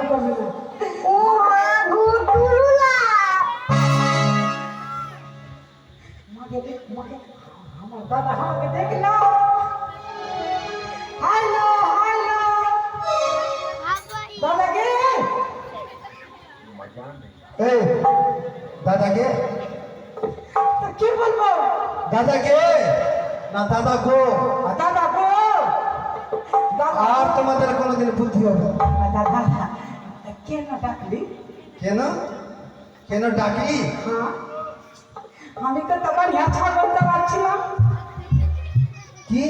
পারবে না। ও গুটুলা আমার দাদা আমাকে দেখলো। হ্যালো হ্যালো দাদা কে? এই দাদা কে? কি বলবো? দাদা কে না দাদা গো? দাদা গো। আর তোমাদের কোনোদিন বুদ্ধি হবে? দাদা কেন ডাকলি? কেন কেন ডাকলি? হ্যাঁ আমি তো তোমার ছাগল চালাচ্ছিলাম। কি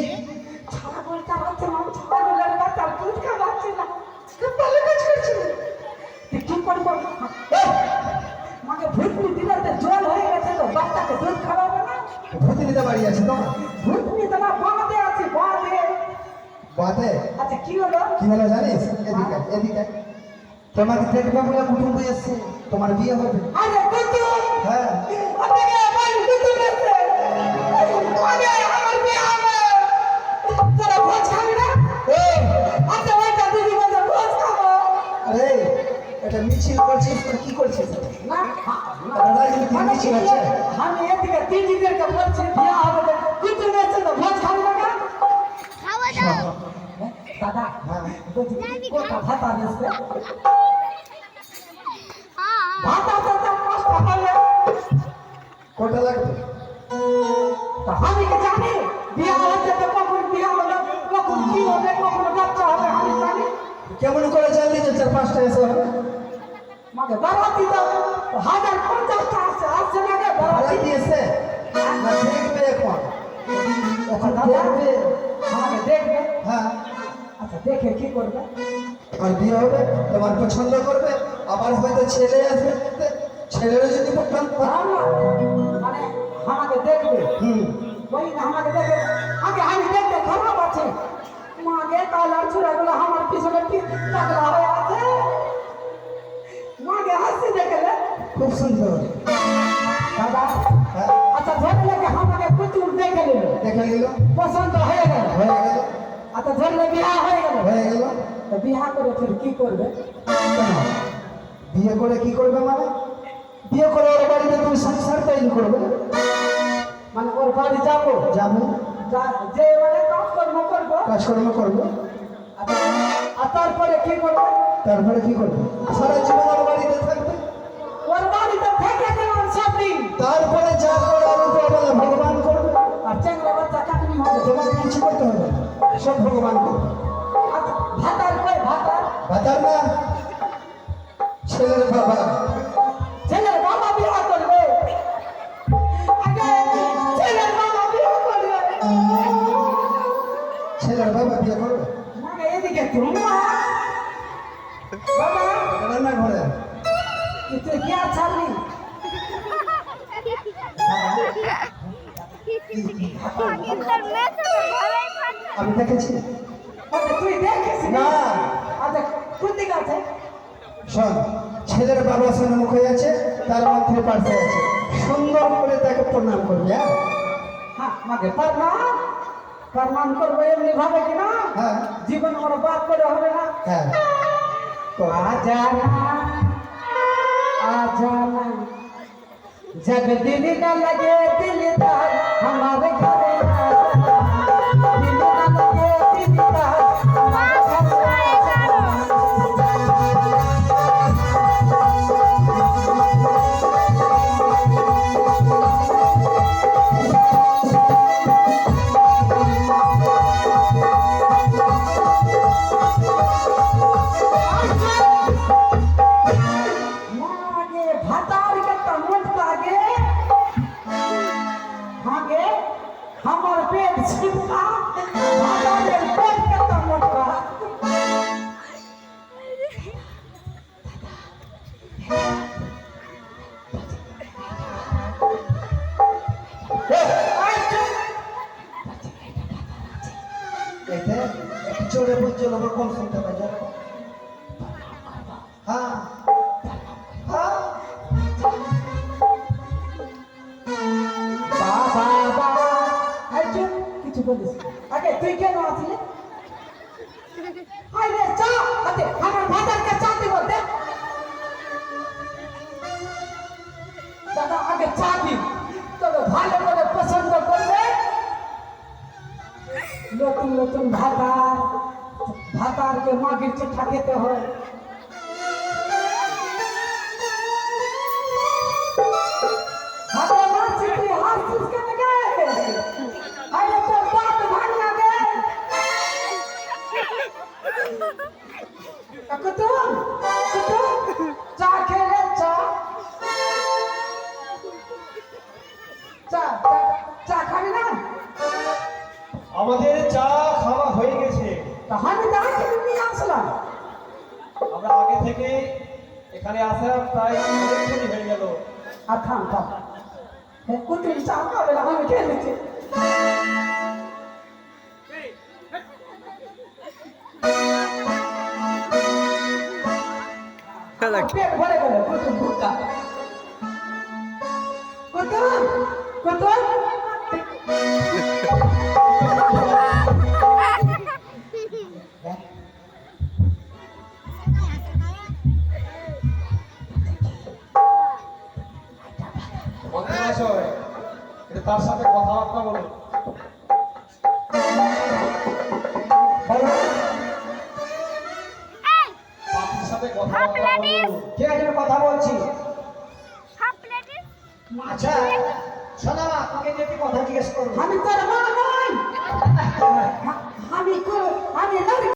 ছাগল চালাচ্ছিলাম? ছাগলের বাচ্চার দুধ খাওয়াচ্ছিলাম। ভালো কাজ করছিল। কি করবো? আমাকে ভুতনি দিলে তো জল হয়ে গেছে, তো বাচ্চাকে দুধ খাওয়াবো না? ভূতনিতে বাড়ি আছে তোমার? ভুতনি তোমার বাঁধে আছে, বাঁধে। বাদে আচ্ছা কি হলো? কি হলো জানিস? এদিকে এদিকে তোমাকে দেখবে বলে কুটুম্ব এসছে, তোমার বিয়ে হবে। আরে কুতুম, হ্যাঁ আপনাকে আমার কুতুম এসছে। আরে আমার বিয়ে হবে। তোরা ভোজ খাবি না? আচ্ছা ওইটা দিদি বলছে ভোজ খাবো। আরে এটা মিছিল করছিস তো কি করছিস? না রাজনীতি মিছিল হচ্ছে। আমি এদিকে দিদিদেরকে বলছি বিয়ে হবে, কুতুম এসছে তো ভোজ খাবি না? দাদা কোথা ভাতা এসছে? ভাতা তো 5 টাকা হলে কোটা লাগবে? তা আমি কি জানি? বিয়ে হচ্ছে তো কখন বিয়ে হলো, কখন কি হবে, কখন বাচ্চা হবে আমি জানি? কেমন করে জানলি যে 4-5টা এসে হবে? মাকে বারাতি দাও 1050টা আছে, আসছে না রে ভাড়া বারাতি? দিয়েছে না দেখবে এখন? এখন দাদা দেখবে। আমাকে দেখবে? হ্যাঁ আচ্ছা দেখে কি করবে? আর বিয়ে হবে, তোমার পছন্দ করবে, আবার হয়তো ছেলে আসবে, ছেলেরও যদি পছন্দ না না, মানে আমাকে দেখবে। হুম ওই না আমাকে দেখে আগে আমি দেখতে খারাপ আছে। মাগে কালার চূড়াগুলো আমার পিছনে টাকলা হয়ে আছে। মাগে হাসি দেখলে খুব সুন্দর। দাদা হ্যাঁ আচ্ছা ধরলে কি আমাকে কুতুম দেখে নিল, দেখে নিল, পছন্দ হয়ে গেল। হয়ে গেল, আচ্ছা ধরলে বিয়া হয়ে গেল, হয়ে গেল। তো বিয়া করে ফির কি করবে? কেন? বিয়ে করে কি করবে মানে? বিয়ে করে ওর বাড়িতে তুমি সংসার তৈরি করবে। মানে ওর বাড়ি যাবো, যাবো, যে মানে কাজকর্ম করবো। কাজকর্ম করবো, আচ্ছা, আর তারপরে কি করবে? তারপরে কি করবে? সারা জীবন ওর বাড়িতে থাকবে। ওর বাড়িতে থেকে গেলাম সব দিন, তারপরে যা করার বলে ভগবান করবে। আর চেংড়া বাচ্চা কাটনি হবে। তোমাকে কিছু করতে হবে না, সব ভগবান করবে। আচ্ছা ভাতার কই ভাতার? ভাতার না, ছেলের বাবা। ছেলের বাবা বিয়া করবে? আগে ছেলের বাবা বিয়া করবে। ছেলের বাবা বিয়ে করবে। মানে এদিকে তুমি বাবা রান্না ঘরে তুই কি আর ছাড়লি? আমি দেখেছি আচ্ছা তুই দেখিস না। আচ্ছা কোন দিকে আছে? শোন, ছেলের বাবা সামনে মুখে আছে, তার মাথায় পাশে আছে, সুন্দর করে তাকে প্রণাম করবে। হ্যাঁ হ্যাঁ মাকে প্রণাম করবো এমনি ভাবে কিনা? হ্যাঁ জীবন আমার বাদ করে হবে না। হ্যাঁ आजाना आजाना जब दिल न लगे दिलदार हमारे घर आजाना, दिल न लगे दिलदार हमारे घर आजाना। हमार पेट छिपका भातारे पेट कता मोटका। এতে একটু চড়ে বুঝছে লোক কম শুনতে পাই। হ্যাঁ হ্যাঁ বাবা আচ্ছা কিছু বলিস আগে তুই কেন আসলে? আরে চা আরে আমার ভাতারকে চা দিব দে। এখানে আসা প্রায় অনেকক্ষণই হয়ে গেল। আর থাম থাম কুতুব চা খাবে না আমি খেয়ে নিচ্ছি আমার পেট ভরে গেল কুতুব ভুক্কা কুতুব কুতুব মন্ত্রীমশাই, এটা তার সাথে কথাবার্তা বলুন। বলো পাখির সাথে কথাবার্তা বলুন। ঠিক আছে আমি কথা বলছি আচ্ছা শোনা তোকে যে একটি কথা জিজ্ঞেস করবো আমি তোর মা নই আমি নারী